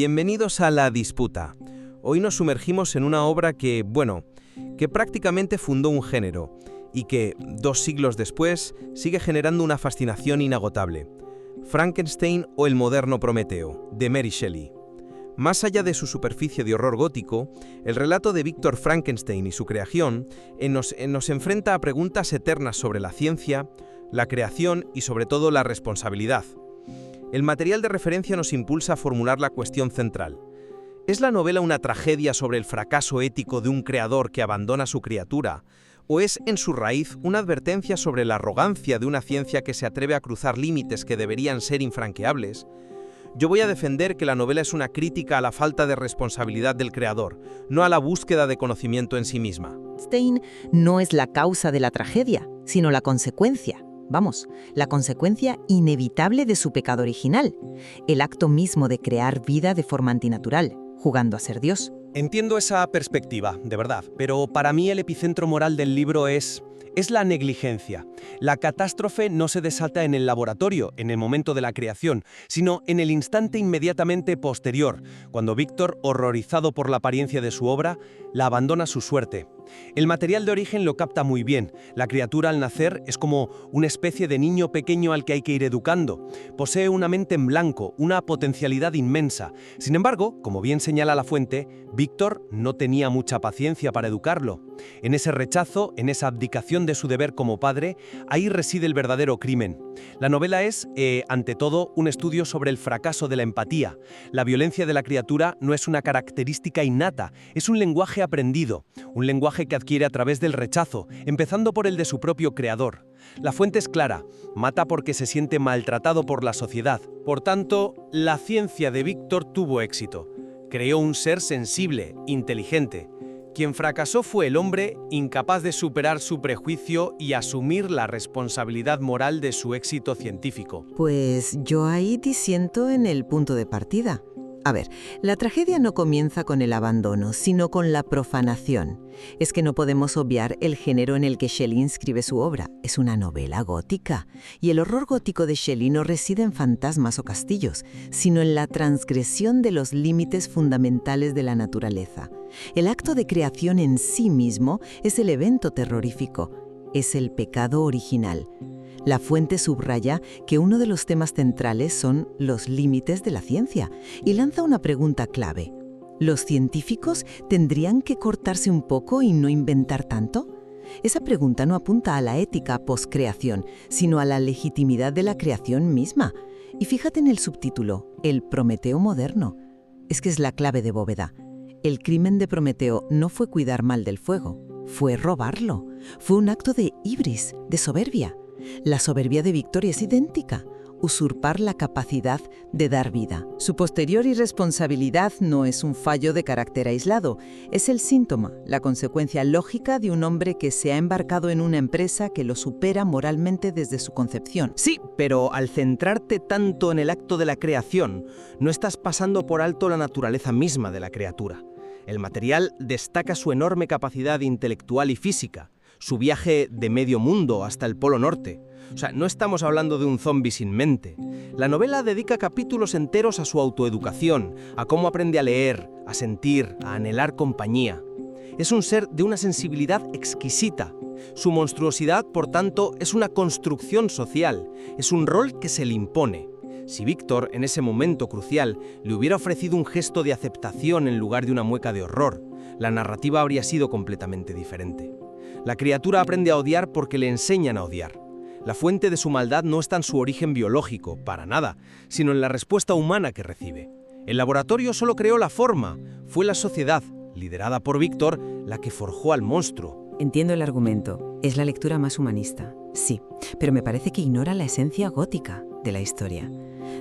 Bienvenidos a La Disputa. Hoy nos sumergimos en una obra que prácticamente fundó un género y que, 2 siglos después, sigue generando una fascinación inagotable. Frankenstein o el moderno Prometeo, de Mary Shelley. Más allá de su superficie de horror gótico, el relato de Víctor Frankenstein y su creación nos enfrenta a preguntas eternas sobre la ciencia, la creación y sobre todo la responsabilidad. El material de referencia nos impulsa a formular la cuestión central. ¿Es la novela una tragedia sobre el fracaso ético de un creador que abandona a su criatura? ¿O es, en su raíz, una advertencia sobre la arrogancia de una ciencia que se atreve a cruzar límites que deberían ser infranqueables? Yo voy a defender que la novela es una crítica a la falta de responsabilidad del creador, no a la búsqueda de conocimiento en sí misma. Frankenstein no es la causa de la tragedia, sino la consecuencia. Vamos, la consecuencia inevitable de su pecado original, el acto mismo de crear vida de forma antinatural, jugando a ser Dios. Entiendo esa perspectiva, de verdad, pero para mí el epicentro moral del libro es la negligencia. La catástrofe no se desata en el laboratorio, en el momento de la creación, sino en el instante inmediatamente posterior, cuando Víctor, horrorizado por la apariencia de su obra, la abandona a su suerte. El material de origen lo capta muy bien. La criatura al nacer es como una especie de niño pequeño al que hay que ir educando. Posee una mente en blanco, una potencialidad inmensa. Sin embargo, como bien señala la fuente, Víctor no tenía mucha paciencia para educarlo. En ese rechazo, en esa abdicación de su deber como padre, ahí reside el verdadero crimen. La novela es, ante todo, un estudio sobre el fracaso de la empatía. La violencia de la criatura no es una característica innata, es un lenguaje aprendido, un lenguaje que adquiere a través del rechazo, empezando por el de su propio creador. La fuente es clara, mata porque se siente maltratado por la sociedad. Por tanto, la ciencia de Víctor tuvo éxito. Creó un ser sensible, inteligente. Quien fracasó fue el hombre, incapaz de superar su prejuicio y asumir la responsabilidad moral de su éxito científico. Pues yo ahí disiento en el punto de partida. A ver, la tragedia no comienza con el abandono, sino con la profanación. Es que no podemos obviar el género en el que Shelley inscribe su obra. Es una novela gótica. Y el horror gótico de Shelley no reside en fantasmas o castillos, sino en la transgresión de los límites fundamentales de la naturaleza. El acto de creación en sí mismo es el evento terrorífico. Es el pecado original. La fuente subraya que uno de los temas centrales son los límites de la ciencia y lanza una pregunta clave. ¿Los científicos tendrían que cortarse un poco y no inventar tanto? Esa pregunta no apunta a la ética post-creación, sino a la legitimidad de la creación misma. Y fíjate en el subtítulo, el Prometeo moderno. Es que es la clave de bóveda. El crimen de Prometeo no fue cuidar mal del fuego, fue robarlo. Fue un acto de hibris, de soberbia. La soberbia de Víctor es idéntica, usurpar la capacidad de dar vida. Su posterior irresponsabilidad no es un fallo de carácter aislado, es el síntoma, la consecuencia lógica de un hombre que se ha embarcado en una empresa que lo supera moralmente desde su concepción. Sí, pero al centrarte tanto en el acto de la creación, no estás pasando por alto la naturaleza misma de la criatura. El material destaca su enorme capacidad intelectual y física, su viaje de medio mundo hasta el Polo Norte. O sea, no estamos hablando de un zombi sin mente. La novela dedica capítulos enteros a su autoeducación, a cómo aprende a leer, a sentir, a anhelar compañía. Es un ser de una sensibilidad exquisita. Su monstruosidad, por tanto, es una construcción social, es un rol que se le impone. Si Víctor, en ese momento crucial, le hubiera ofrecido un gesto de aceptación en lugar de una mueca de horror, la narrativa habría sido completamente diferente. La criatura aprende a odiar porque le enseñan a odiar. La fuente de su maldad no está en su origen biológico, para nada, sino en la respuesta humana que recibe. El laboratorio solo creó la forma, fue la sociedad, liderada por Víctor, la que forjó al monstruo. Entiendo el argumento, es la lectura más humanista, sí, pero me parece que ignora la esencia gótica de la historia.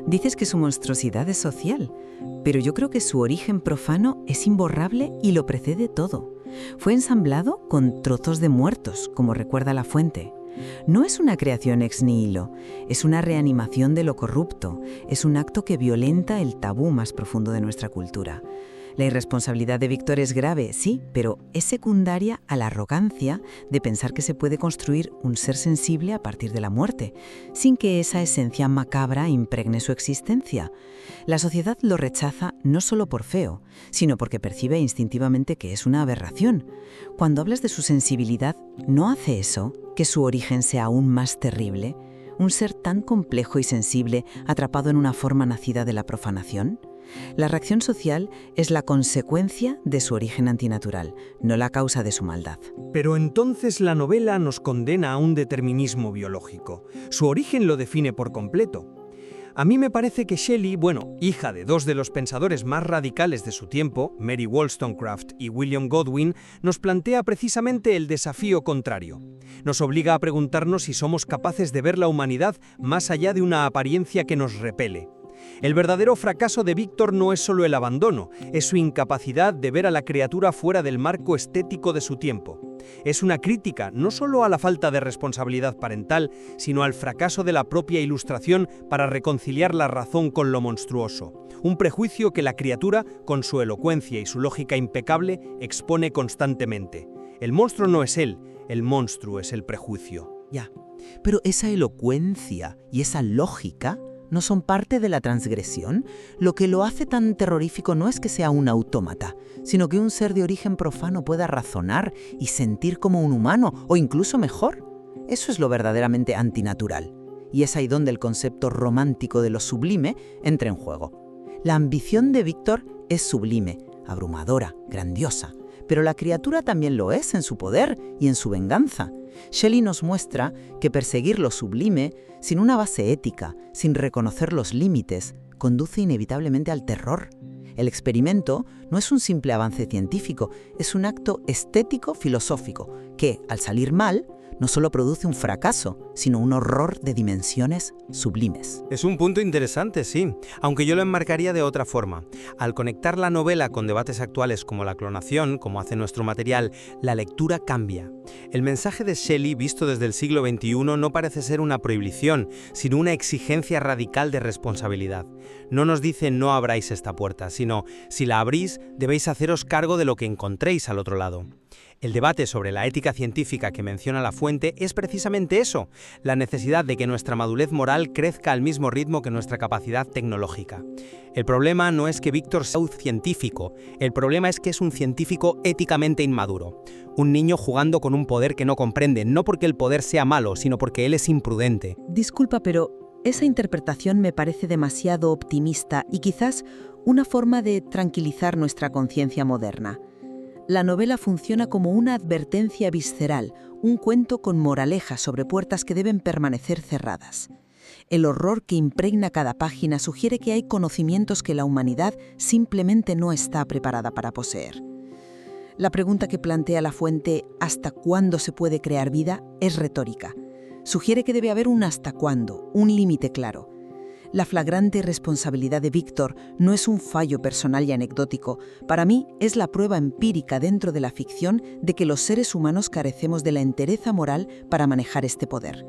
Dices que su monstruosidad es social, pero yo creo que su origen profano es imborrable y lo precede todo. Fue ensamblado con trozos de muertos, como recuerda la fuente. No es una creación ex nihilo, es una reanimación de lo corrupto, es un acto que violenta el tabú más profundo de nuestra cultura. La irresponsabilidad de Víctor es grave, sí, pero es secundaria a la arrogancia de pensar que se puede construir un ser sensible a partir de la muerte, sin que esa esencia macabra impregne su existencia. La sociedad lo rechaza no solo por feo, sino porque percibe instintivamente que es una aberración. Cuando hablas de su sensibilidad, ¿no hace eso que su origen sea aún más terrible? ¿Un ser tan complejo y sensible atrapado en una forma nacida de la profanación? La reacción social es la consecuencia de su origen antinatural, no la causa de su maldad. Pero entonces la novela nos condena a un determinismo biológico. Su origen lo define por completo. A mí me parece que Shelley, hija de dos de los pensadores más radicales de su tiempo, Mary Wollstonecraft y William Godwin, nos plantea precisamente el desafío contrario. Nos obliga a preguntarnos si somos capaces de ver la humanidad más allá de una apariencia que nos repele. El verdadero fracaso de Víctor no es solo el abandono, es su incapacidad de ver a la criatura fuera del marco estético de su tiempo. Es una crítica no solo a la falta de responsabilidad parental, sino al fracaso de la propia ilustración para reconciliar la razón con lo monstruoso. Un prejuicio que la criatura, con su elocuencia y su lógica impecable, expone constantemente. El monstruo no es él, el monstruo es el prejuicio. Ya, pero esa elocuencia y esa lógica ¿no son parte de la transgresión? Lo que lo hace tan terrorífico no es que sea un autómata, sino que un ser de origen profano pueda razonar y sentir como un humano, o incluso mejor. Eso es lo verdaderamente antinatural. Y es ahí donde el concepto romántico de lo sublime entra en juego. La ambición de Víctor es sublime, abrumadora, grandiosa, pero la criatura también lo es en su poder y en su venganza. Shelley nos muestra que perseguir lo sublime, sin una base ética, sin reconocer los límites, conduce inevitablemente al terror. El experimento no es un simple avance científico, es un acto estético-filosófico que, al salir mal, no solo produce un fracaso, sino un horror de dimensiones sublimes. Es un punto interesante, sí, aunque yo lo enmarcaría de otra forma. Al conectar la novela con debates actuales como la clonación, como hace nuestro material, la lectura cambia. El mensaje de Shelley, visto desde el siglo XXI, no parece ser una prohibición, sino una exigencia radical de responsabilidad. No nos dice no abráis esta puerta, sino si la abrís, debéis haceros cargo de lo que encontréis al otro lado. El debate sobre la ética científica que menciona la fuente es precisamente eso, la necesidad de que nuestra madurez moral crezca al mismo ritmo que nuestra capacidad tecnológica. El problema no es que Víctor sea un científico, el problema es que es un científico éticamente inmaduro. Un niño jugando con un poder que no comprende, no porque el poder sea malo, sino porque él es imprudente. Disculpa, pero esa interpretación me parece demasiado optimista y quizás una forma de tranquilizar nuestra conciencia moderna. La novela funciona como una advertencia visceral, un cuento con moraleja sobre puertas que deben permanecer cerradas. El horror que impregna cada página sugiere que hay conocimientos que la humanidad simplemente no está preparada para poseer. La pregunta que plantea la fuente ¿hasta cuándo se puede crear vida? Es retórica. Sugiere que debe haber un hasta cuándo, un límite claro. La flagrante responsabilidad de Víctor no es un fallo personal y anecdótico. Para mí, es la prueba empírica dentro de la ficción de que los seres humanos carecemos de la entereza moral para manejar este poder.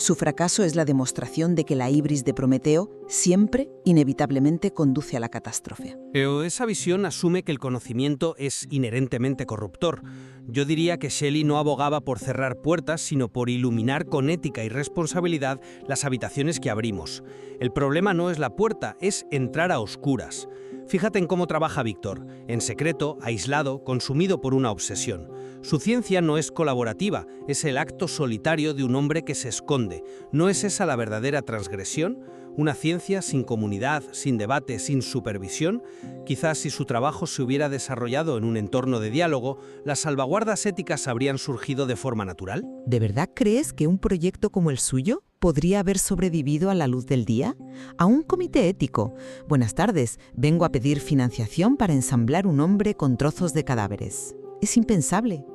Su fracaso es la demostración de que la ibris de Prometeo siempre, inevitablemente, conduce a la catástrofe. Pero esa visión asume que el conocimiento es inherentemente corruptor. Yo diría que Shelley no abogaba por cerrar puertas, sino por iluminar con ética y responsabilidad las habitaciones que abrimos. El problema no es la puerta, es entrar a oscuras. Fíjate en cómo trabaja Víctor, en secreto, aislado, consumido por una obsesión. Su ciencia no es colaborativa, es el acto solitario de un hombre que se esconde. ¿No es esa la verdadera transgresión? Una ciencia sin comunidad, sin debate, sin supervisión. Quizás si su trabajo se hubiera desarrollado en un entorno de diálogo, las salvaguardas éticas habrían surgido de forma natural. ¿De verdad crees que un proyecto como el suyo podría haber sobrevivido a la luz del día? A un comité ético. Buenas tardes, vengo a pedir financiación para ensamblar un hombre con trozos de cadáveres. Es impensable.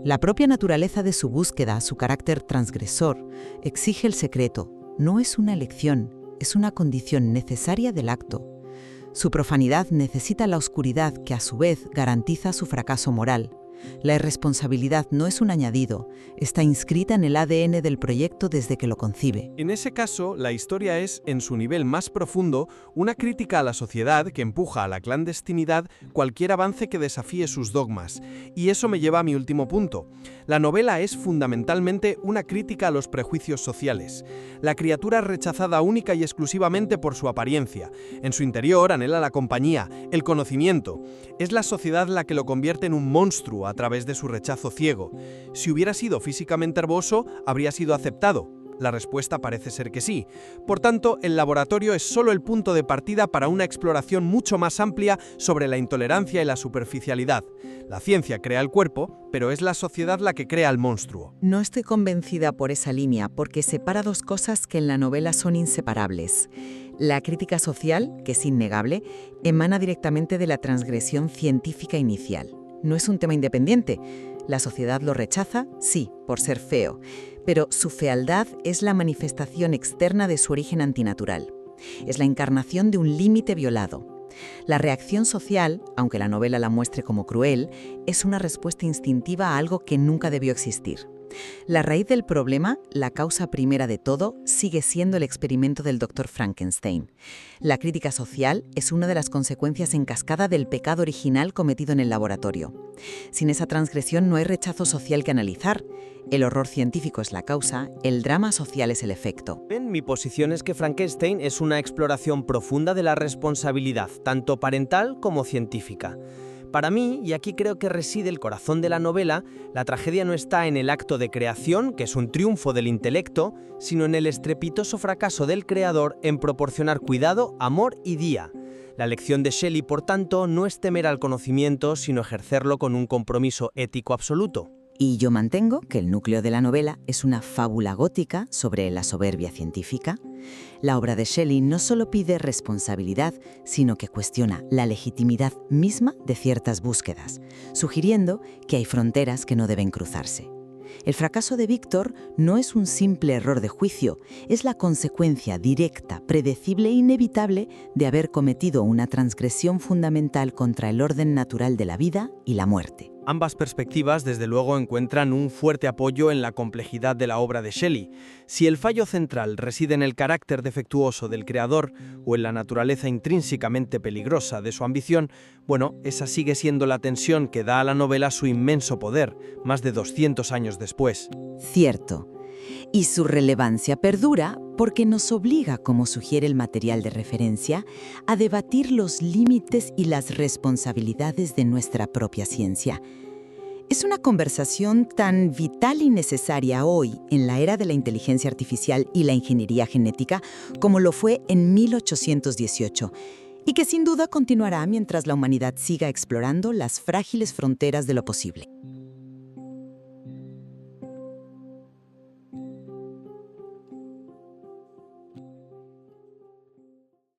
La propia naturaleza de su búsqueda, su carácter transgresor, exige el secreto. No es una elección, es una condición necesaria del acto. Su profanidad necesita la oscuridad que a su vez garantiza su fracaso moral. La irresponsabilidad no es un añadido, está inscrita en el ADN del proyecto desde que lo concibe. En ese caso, la historia es, en su nivel más profundo, una crítica a la sociedad que empuja a la clandestinidad cualquier avance que desafíe sus dogmas. Y eso me lleva a mi último punto. La novela es fundamentalmente una crítica a los prejuicios sociales. La criatura es rechazada única y exclusivamente por su apariencia. En su interior anhela la compañía, el conocimiento. Es la sociedad la que lo convierte en un monstruo a través de su rechazo ciego. Si hubiera sido físicamente hermoso, habría sido aceptado. La respuesta parece ser que sí. Por tanto, el laboratorio es solo el punto de partida para una exploración mucho más amplia sobre la intolerancia y la superficialidad. La ciencia crea el cuerpo, pero es la sociedad la que crea al monstruo. No estoy convencida por esa línea porque separa dos cosas que en la novela son inseparables. La crítica social, que es innegable, emana directamente de la transgresión científica inicial. No es un tema independiente. La sociedad lo rechaza, sí, por ser feo, pero su fealdad es la manifestación externa de su origen antinatural. Es la encarnación de un límite violado. La reacción social, aunque la novela la muestre como cruel, es una respuesta instintiva a algo que nunca debió existir. La raíz del problema, la causa primera de todo, sigue siendo el experimento del Dr. Frankenstein. La crítica social es una de las consecuencias en cascada del pecado original cometido en el laboratorio. Sin esa transgresión no hay rechazo social que analizar. El horror científico es la causa, el drama social es el efecto. Mi posición es que Frankenstein es una exploración profunda de la responsabilidad, tanto parental como científica. Para mí, y aquí creo que reside el corazón de la novela, la tragedia no está en el acto de creación, que es un triunfo del intelecto, sino en el estrepitoso fracaso del creador en proporcionar cuidado, amor y guía. La lección de Shelley, por tanto, no es temer al conocimiento, sino ejercerlo con un compromiso ético absoluto. Y yo mantengo que el núcleo de la novela es una fábula gótica sobre la soberbia científica. La obra de Shelley no solo pide responsabilidad, sino que cuestiona la legitimidad misma de ciertas búsquedas, sugiriendo que hay fronteras que no deben cruzarse. El fracaso de Víctor no es un simple error de juicio, es la consecuencia directa, predecible e inevitable de haber cometido una transgresión fundamental contra el orden natural de la vida y la muerte. Ambas perspectivas, desde luego, encuentran un fuerte apoyo en la complejidad de la obra de Shelley. Si el fallo central reside en el carácter defectuoso del creador o en la naturaleza intrínsecamente peligrosa de su ambición, bueno, esa sigue siendo la tensión que da a la novela su inmenso poder, más de 200 años después. Cierto. Y su relevancia perdura porque nos obliga, como sugiere el material de referencia, a debatir los límites y las responsabilidades de nuestra propia ciencia. Es una conversación tan vital y necesaria hoy, en la era de la inteligencia artificial y la ingeniería genética, como lo fue en 1818, y que sin duda continuará mientras la humanidad siga explorando las frágiles fronteras de lo posible.